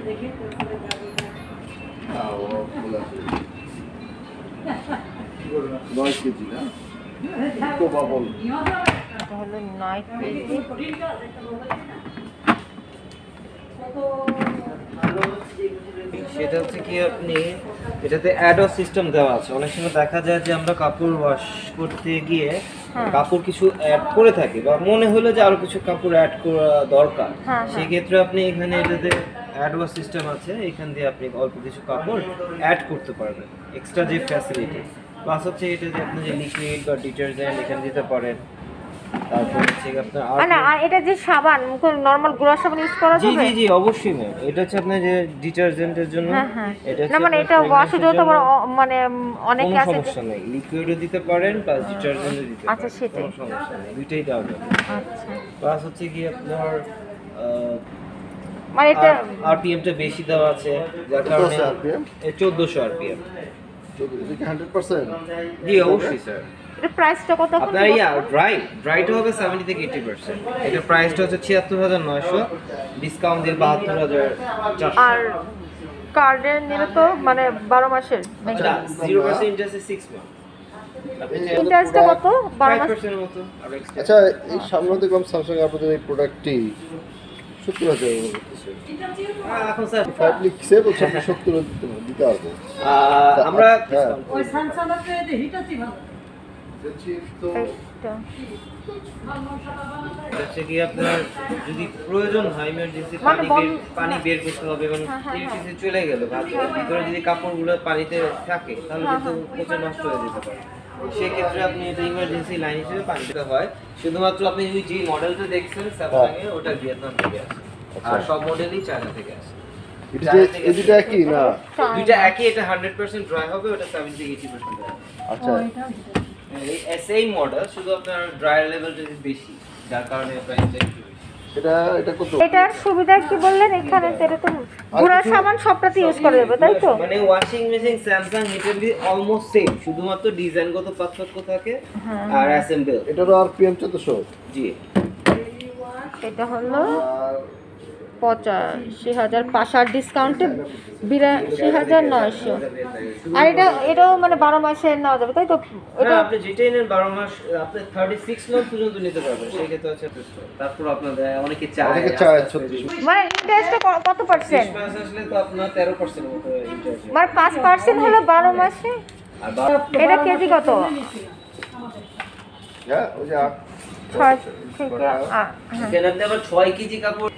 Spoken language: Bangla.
কেজি না হলো 9 কেজি। সেটা হচ্ছে কি আপনি এটাতে অ্যাডো সিস্টেম দেওয়া আছে। অনেক সময় দেখা যায় যে আমরা কাপড় ওয়াশ করতে গিয়ে কাপড় কিছু অ্যাড করে থাকি বা মনে হলো যে আরো কিছু কাপড় অ্যাড করা দরকার, সেই ক্ষেত্রে আপনি এখানে এটাতে অ্যাড ওয়াশ সিস্টেম আছে, এখান দিয়ে আপনি অল্প কিছু কাপড় অ্যাড করতে পারবেন, এক্সট্রা যে ফ্যাসিলিটি। প্লাস হচ্ছে এটাতে আপনি যে লিকুইড বা ডিটারজেন্ট এখানে দিতে পারেন। তারপর হচ্ছে আপনার আর এটা যে সাবান নরমাল গুঁড়া সাবান ইউজ করা যাবে? জি জি অবশ্যই ম্যাম। এটা হচ্ছে আপনার যে ডিটারজেন্টের জন্য। এটা না মানে এটা ওয়াশে যত মানে অনেকে আছে সমস্যা নাই, লিকুইডও দিতে পারেন প্লাস ডিটারজেন্টও দিতে পারেন, আচ্ছা সেটাই, কোনো সমস্যা নেই, দুইটাই দেওয়া যাবে। আচ্ছা প্লাস হচ্ছে কি আপনার মানে এটা আরপিএমটা বেশি দেওয়া আছে, যার কারণে 1400 আরপিএম। 100%? জি অবশ্যই স্যার। এর প্রাইসটা কত? আপনার ড্রাইটা হবে 70 থেকে 80%। এটার প্রাইসটা হচ্ছে 76900, ডিসকাউন্ট দিয়ে 72400। আর কার্ডের নিলে তো মানে 12 মাসের নাকি? 0% ইন্টারেস্টে 6 মান্থ। ইন্টারেস্টটা কত? 12 মাস। আচ্ছা, এই সামনে দেখলাম স্যামসাং আপনাদের এই প্রোডাক্টটি 70,000 করতেছে। এখন স্যার ফাইভলি কিসে বলছে 70 দিতে পারবো আমরা ওই স্যামসাং এর হিটাচি ভালো। তো হচ্ছে কি আপনার যদি প্রয়োজন হয় ইমার্জেন্সি পানি বের করতে হবে, এবং ইলেকট্রিসিটি চলে গেল ভিতরে যদি কাপড়গুলো পানিতে থাকে তাহলে কিন্তু পচে নষ্ট হয়ে যেতে পারে। সেক্ষেত্রে আপনি এটা ইমার্জেন্সি লাইন হিসেবে পানি দিতে হয়। শুধুমাত্র আপনি যে মডেলটা দেখছেন স্যামসাং এ, ওটা ভিয়েতনাম থেকে আসে, আর সব মডেলই চায়না থেকে আসে। এই দুটো একই না? দুইটা একই, এটা 100% ড্রাই হবে, ওটা 70-80% ড্রাই। আচ্ছা, এই সেম মডেল, শুধু আপনার ড্রায়ার লেভেলটা বেশি, যার কারণে প্রাইসটা একটু বেশি। এটা কত? এটার সুবিধা কি বললেন? এখানে এটা তো গুঁড়া সাবান সবটাতে ইউজ করা যাবে তাই তো? মানে ওয়াশিং মেশিন স্যামসাং হিটারলি অলমোস্ট সেম, শুধুমাত্র ডিজাইনগত পার্থক্য থাকে আর অ্যাসেম্বল। এটারও আরপিএম 1400? জি। এটা হলো 85,000 ডিসকাউন্টে 82,900। আর এটাও মানে 12 মাসে নেওয়া যাবে তাই তো? এটা আপনি যেটাই নেন 12 মাস, আপনি 36 মাস পর্যন্ত নিতে পারবেন। সেই ক্ষেত্রে হচ্ছে তারপর আপনাদের অনেকে চায় 36। মানে ইন্টারেস্টটা কত পার্সেন্ট? মাস আসলে তো আপনার 13% এর মতো ইন্টারেস্ট। মানে 5% হলো 12 মাসে। আর এটা কেজি কত? হ্যাঁ, ওই যে 6 থেকে এখানে আপনি আবার 6 কেজি কাপড়